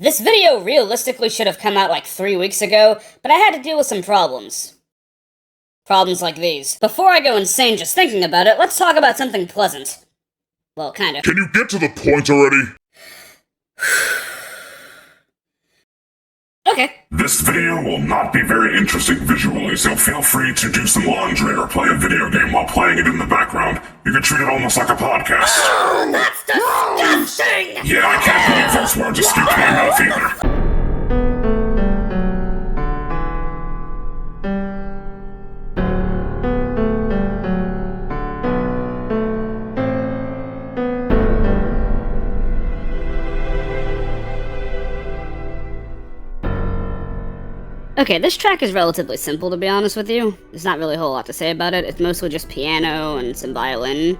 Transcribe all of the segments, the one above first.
This video realistically should have come out like 3 weeks ago, but I had to deal with some problems. Problems like these. Before I go insane just thinking about it, let's talk about something pleasant. Well, kinda. Can you get to the point already? Okay. This video will not be very interesting visually, so feel free to do some laundry or play a video game while playing it in the background. You can treat it almost like a podcast. Oh, that's disgusting! Yeah, I can't believe those words escaped my mouth either. Okay, this track is relatively simple, to be honest with you. There's not really a whole lot to say about it. It's mostly just piano and some violin,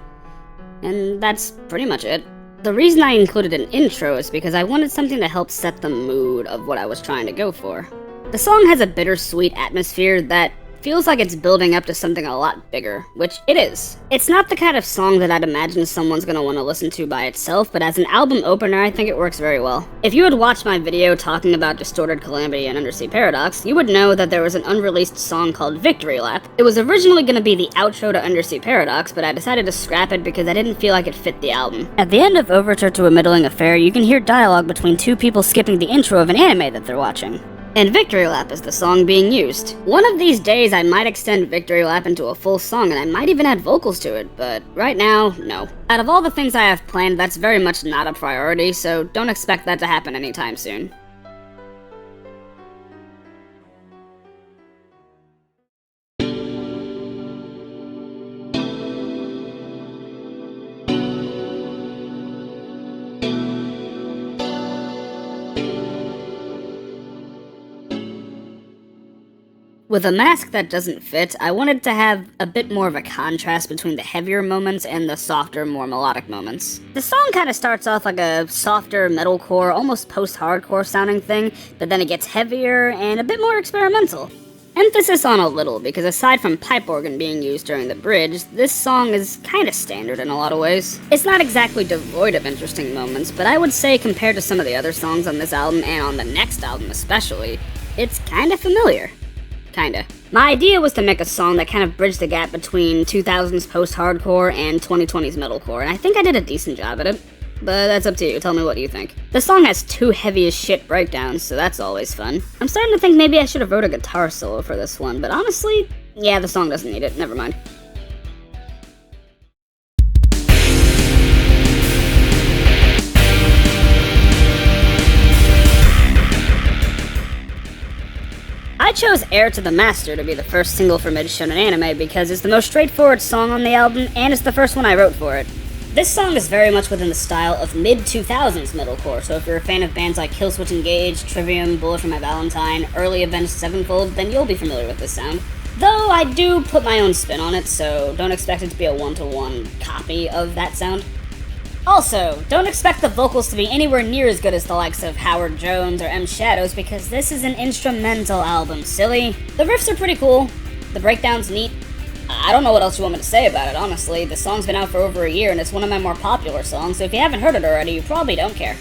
and that's pretty much it. The reason I included an intro is because I wanted something to help set the mood of what I was trying to go for. The song has a bittersweet atmosphere that feels like it's building up to something a lot bigger, which it is. It's not the kind of song that I'd imagine someone's gonna want to listen to by itself, but as an album opener, I think it works very well. If you had watched my video talking about Distorted Calamity and Undersea Paradox, you would know that there was an unreleased song called Victory Lap. It was originally gonna be the outro to Undersea Paradox, but I decided to scrap it because I didn't feel like it fit the album. At the end of Overture to a Middling Affair, you can hear dialogue between two people skipping the intro of an anime that they're watching. And Victory Lap is the song being used. One of these days I might extend Victory Lap into a full song and I might even add vocals to it, but right now, no. Out of all the things I have planned, that's very much not a priority, so don't expect that to happen anytime soon. With a mask that doesn't fit, I wanted to have a bit more of a contrast between the heavier moments and the softer, more melodic moments. The song kind of starts off like a softer metalcore, almost post-hardcore sounding thing, but then it gets heavier and a bit more experimental. Emphasis on a little, because aside from pipe organ being used during the bridge, this song is kinda standard in a lot of ways. It's not exactly devoid of interesting moments, but I would say compared to some of the other songs on this album, and on the next album especially, it's kinda familiar. Kinda. My idea was to make a song that kind of bridged the gap between 2000s post-hardcore and 2020s metalcore, and I think I did a decent job at it. But that's up to you, tell me what you think. The song has two heavy as shit breakdowns, so that's always fun. I'm starting to think maybe I should have wrote a guitar solo for this one, but honestly, yeah, the song doesn't need it, never mind. I chose Heir to the Master to be the first single for Mid Shonen Anime because it's the most straightforward song on the album, and it's the first one I wrote for it. This song is very much within the style of mid-2000s metalcore, so if you're a fan of bands like Killswitch Engage, Trivium, Bullet for My Valentine, Early Avenged Sevenfold, then you'll be familiar with this sound. Though I do put my own spin on it, so don't expect it to be a one-to-one copy of that sound. Also, don't expect the vocals to be anywhere near as good as the likes of Howard Jones or M. Shadows because this is an instrumental album, silly. The riffs are pretty cool, the breakdown's neat. I don't know what else you want me to say about it, honestly. The song's been out for over a year and it's one of my more popular songs, so if you haven't heard it already, you probably don't care.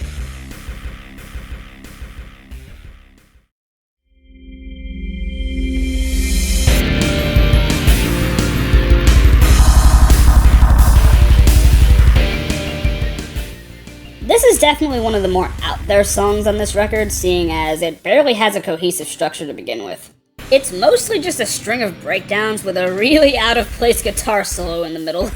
This is definitely one of the more out there songs on this record, seeing as it barely has a cohesive structure to begin with. It's mostly just a string of breakdowns with a really out-of-place guitar solo in the middle,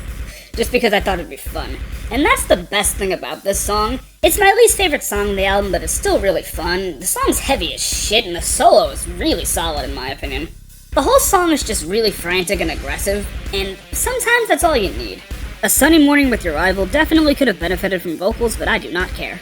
just because I thought it'd be fun. And that's the best thing about this song. It's my least favorite song on the album, but it's still really fun. The song's heavy as shit, and the solo is really solid in my opinion. The whole song is just really frantic and aggressive, and sometimes that's all you need. A Sunny Morning with Your Rival definitely could have benefited from vocals, but I do not care.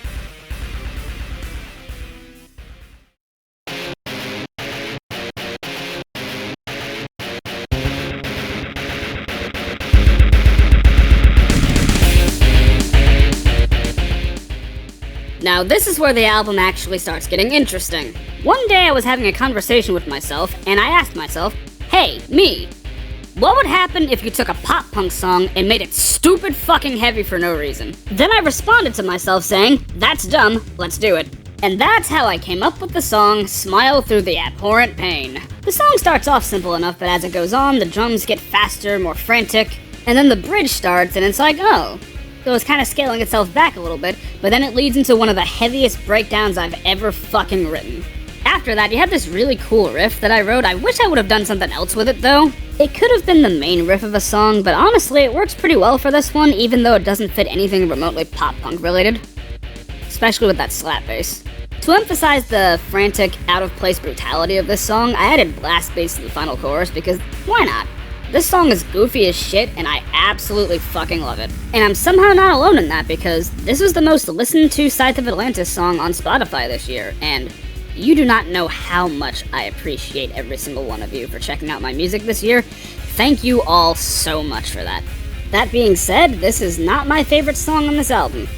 Now this is where the album actually starts getting interesting. One day I was having a conversation with myself, and I asked myself, hey, me, what would happen if you took a pop-punk song and made it stupid fucking heavy for no reason? Then I responded to myself saying, that's dumb, let's do it. And that's how I came up with the song Smile Through the Abhorrent Pain. The song starts off simple enough, but as it goes on, the drums get faster, more frantic, and then the bridge starts and it's like, oh. So it's kind of scaling itself back a little bit, but then it leads into one of the heaviest breakdowns I've ever fucking written. After that, you have this really cool riff that I wrote. I wish I would have done something else with it though. It could have been the main riff of a song, but honestly, it works pretty well for this one, even though it doesn't fit anything remotely pop-punk related. Especially with that slap bass. To emphasize the frantic, out-of-place brutality of this song, I added blast bass to the final chorus because why not? This song is goofy as shit, and I absolutely fucking love it. And I'm somehow not alone in that because this was the most listened to Scythe of Atlantis song on Spotify this year, and you do not know how much I appreciate every single one of you for checking out my music this year. Thank you all so much for that. That being said, this is not my favorite song on this album.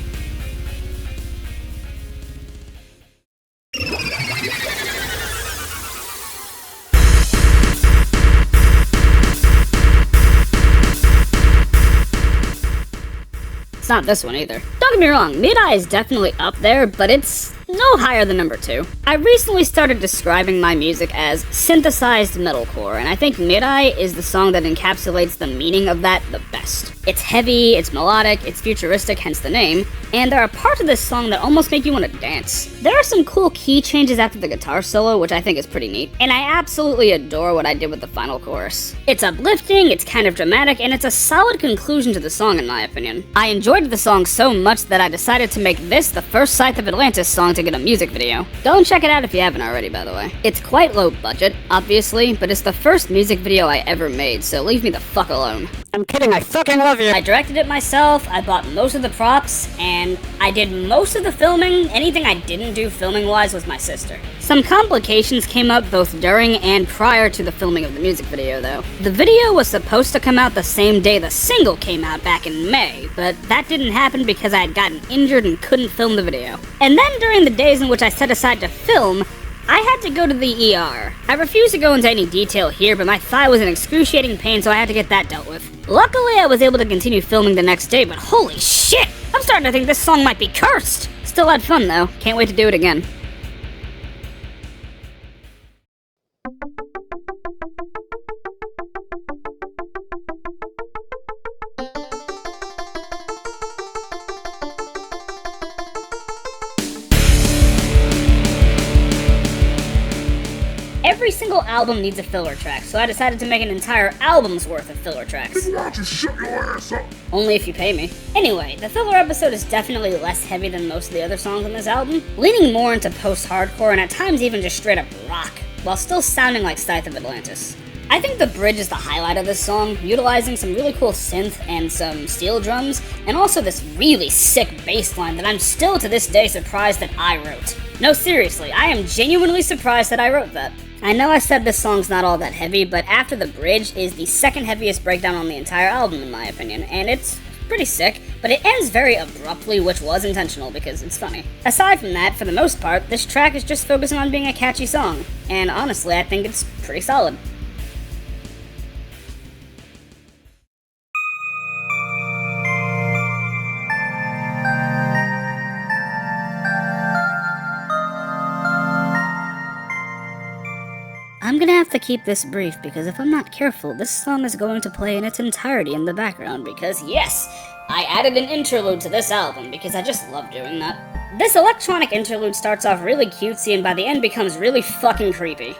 It's not this one either. Don't get me wrong, Mirai is definitely up there, but it's no higher than number 2. I recently started describing my music as synthesized metalcore, and I think Mirai is the song that encapsulates the meaning of that the best. It's heavy, it's melodic, it's futuristic, hence the name, and there are parts of this song that almost make you want to dance. There are some cool key changes after the guitar solo, which I think is pretty neat, and I absolutely adore what I did with the final chorus. It's uplifting, it's kind of dramatic, and it's a solid conclusion to the song in my opinion. I enjoyed the song so much that I decided to make this the first Scythe of Atlantis song to get a music video. Go and check it out if you haven't already, by the way. It's quite low budget, obviously, but it's the first music video I ever made, so leave me the fuck alone. I'm kidding, I fucking love you! I directed it myself, I bought most of the props, and I did most of the filming. Anything I didn't do filming-wise was my sister. Some complications came up both during and prior to the filming of the music video, though. The video was supposed to come out the same day the single came out back in May, but that didn't happen because I had gotten injured and couldn't film the video. And then during the days in which I set aside to film, I had to go to the ER. I refuse to go into any detail here, but my thigh was in excruciating pain, so I had to get that dealt with. Luckily, I was able to continue filming the next day, but holy shit! I'm starting to think this song might be cursed! Still had fun though, can't wait to do it again. Every single album needs a filler track, so I decided to make an entire album's worth of filler tracks. Why don't you shut your ass up? Only if you pay me. Anyway, the filler episode is definitely less heavy than most of the other songs on this album, leaning more into post-hardcore and at times even just straight up rock, while still sounding like Scythe of Atlantis. I think the bridge is the highlight of this song, utilizing some really cool synth and some steel drums, and also this really sick bass line that I'm still to this day surprised that I wrote. No, seriously, I am genuinely surprised that I wrote that. I know I said this song's not all that heavy, but After the Bridge is the second heaviest breakdown on the entire album in my opinion, and it's pretty sick, but it ends very abruptly, which was intentional because it's funny. Aside from that, for the most part, this track is just focusing on being a catchy song, and honestly, I think it's pretty solid. I'm gonna have to keep this brief because if I'm not careful, this song is going to play in its entirety in the background because yes, I added an interlude to this album because I just love doing that. This electronic interlude starts off really cutesy and by the end becomes really fucking creepy.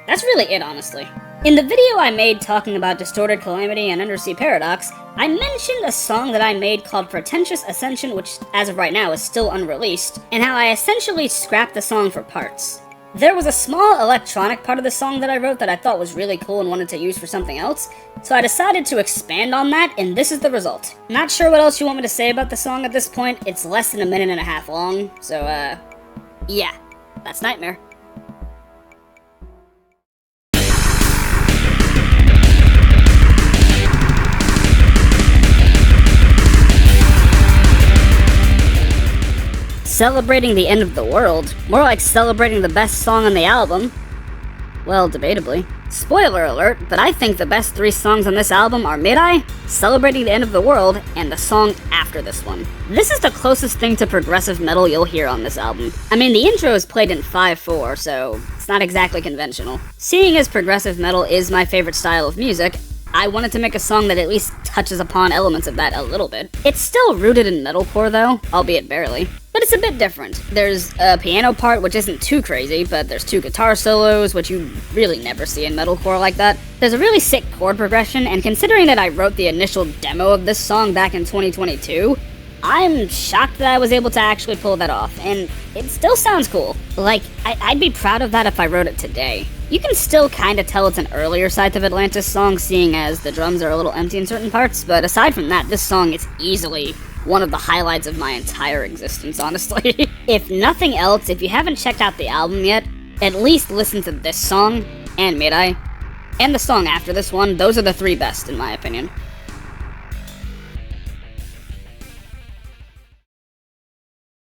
That's really it, honestly. In the video I made talking about Distorted Calamity and Undersea Paradox, I mentioned a song that I made called Pretentious Ascension, which as of right now is still unreleased, and how I essentially scrapped the song for parts. There was a small electronic part of the song that I wrote that I thought was really cool and wanted to use for something else, so I decided to expand on that, and this is the result. Not sure what else you want me to say about the song at this point. It's less than a minute and a half long, so yeah, that's Nightmare. Celebrating the end of the world, more like celebrating the best song on the album. Well, debatably. Spoiler alert, but I think the best 3 songs on this album are Mirai, Celebrating the End of the World, and the song after this one. This is the closest thing to progressive metal you'll hear on this album. I mean, the intro is played in 5/4, so it's not exactly conventional. Seeing as progressive metal is my favorite style of music, I wanted to make a song that at least touches upon elements of that a little bit. It's still rooted in metalcore though, albeit barely. But it's a bit different. There's a piano part which isn't too crazy, but there's 2 guitar solos, which you really never see in metalcore like that. There's a really sick chord progression, and considering that I wrote the initial demo of this song back in 2022, I'm shocked that I was able to actually pull that off, and it still sounds cool. Like, I'd be proud of that if I wrote it today. You can still kinda tell it's an earlier Scythe of Atlantis song, seeing as the drums are a little empty in certain parts, but aside from that, this song is easily one of the highlights of my entire existence, honestly. If nothing else, if you haven't checked out the album yet, at least listen to this song, and Mirai, and the song after this one. Those are the 3 best, in my opinion.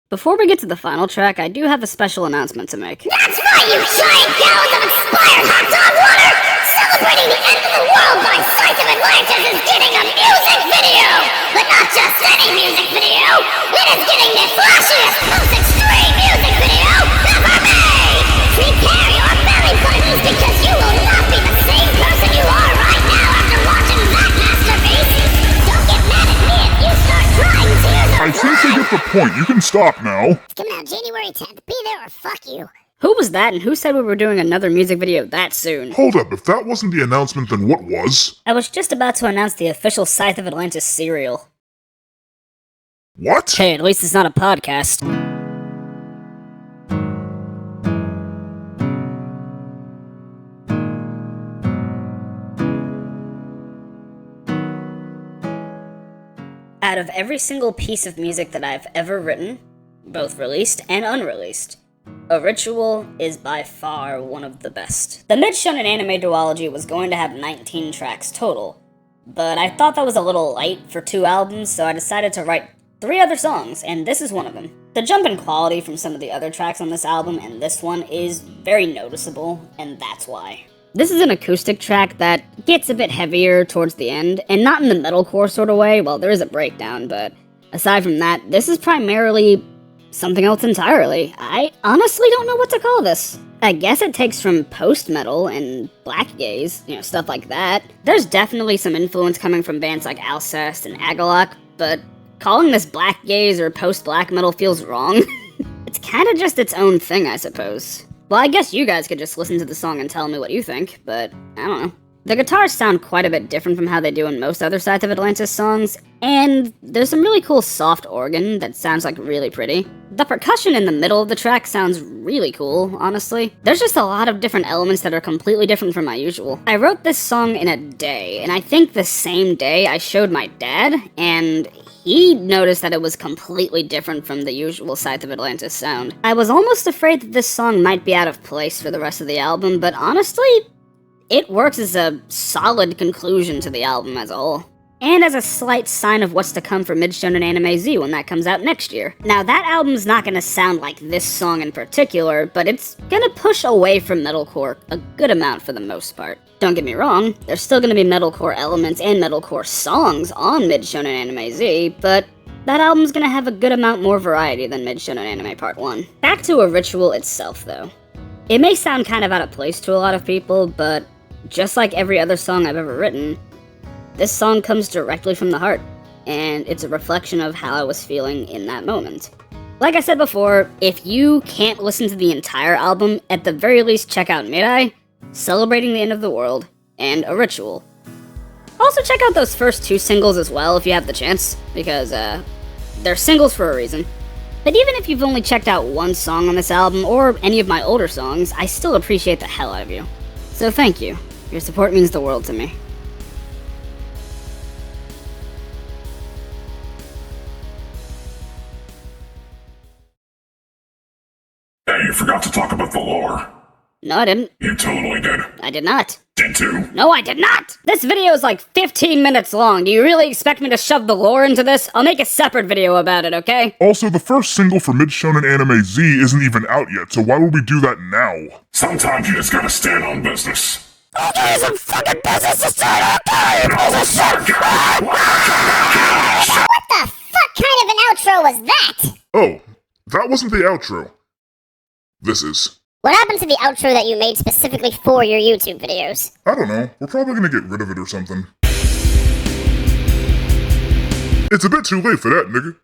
Before we get to the final track, I do have a special announcement to make. That's right, you giant gallons of expired hot dog water! Celebrating the End of the World by Scythe of Atlantis is getting a music video! But not just any music video! It is getting the flashiest, most extreme music video ever made! Prepare your belly buttons because you will not be the same person you are right now after watching that masterpiece! Don't get mad at me if you start crying tears of I think they get the point. You can stop now. It's coming out January 10th. Be there or fuck you. Who was that, and who said we were doing another music video that soon? Hold up, if that wasn't the announcement, then what was? I was just about to announce the official Scythe of Atlantis cereal. What? Hey, at least it's not a podcast. Out of every single piece of music that I've ever written, both released and unreleased, A Ritual is by far one of the best. The Mid Shonen Anime duology was going to have 19 tracks total, but I thought that was a little light for 2 albums, so I decided to write 3 other songs, and this is one of them. The jump in quality from some of the other tracks on this album and this one is very noticeable, and that's why. This is an acoustic track that gets a bit heavier towards the end, and not in the metalcore sort of way. Well, there is a breakdown, but aside from that, this is primarily something else entirely. I honestly don't know what to call this. I guess it takes from post-metal and black gaze, stuff like that. There's definitely some influence coming from bands like Alcest and Agalok, but calling this black gaze or post-black metal feels wrong. It's kinda just its own thing, I suppose. Well, I guess you guys could just listen to the song and tell me what you think, but I don't know. The guitars sound quite a bit different from how they do in most other Scythe of Atlantis songs, and there's some really cool soft organ that sounds like really pretty. The percussion in the middle of the track sounds really cool, honestly. There's just a lot of different elements that are completely different from my usual. I wrote this song in a day, and I think the same day I showed my dad, and he noticed that it was completely different from the usual Scythe of Atlantis sound. I was almost afraid that this song might be out of place for the rest of the album, but honestly, it works as a solid conclusion to the album as a whole. And as a slight sign of what's to come for Mid Shonen Anime Z when that comes out next year. Now, that album's not gonna sound like this song in particular, but it's gonna push away from metalcore a good amount for the most part. Don't get me wrong, there's still gonna be metalcore elements and metalcore songs on Mid Shonen Anime Z, but that album's gonna have a good amount more variety than Mid Shonen Anime Part 1. Back to A Ritual itself, though. It may sound kind of out of place to a lot of people, but just like every other song I've ever written, this song comes directly from the heart, and it's a reflection of how I was feeling in that moment. Like I said before, if you can't listen to the entire album, at the very least check out Mirai, Celebrating the End of the World, and A Ritual. Also check out those first 2 singles as well if you have the chance, because they're singles for a reason. But even if you've only checked out 1 song on this album, or any of my older songs, I still appreciate the hell out of you. So thank you. Your support means the world to me. Hey, you forgot to talk about the lore. No, I didn't. You totally did. I did not. Did too? No, I did not! This video is like 15 minutes long. Do you really expect me to shove the lore into this? I'll make a separate video about it, okay? Also, the first single for Mid Shonen Anime Z isn't even out yet, so why would we do that now? Sometimes you just gotta stand on business. Okay, some fucking business to start. Okay, piece of shit. What the fuck kind of an outro was that? Oh, that wasn't the outro. This is. What happened to the outro that you made specifically for your YouTube videos? I don't know. We're probably gonna get rid of it or something. It's a bit too late for that, nigga.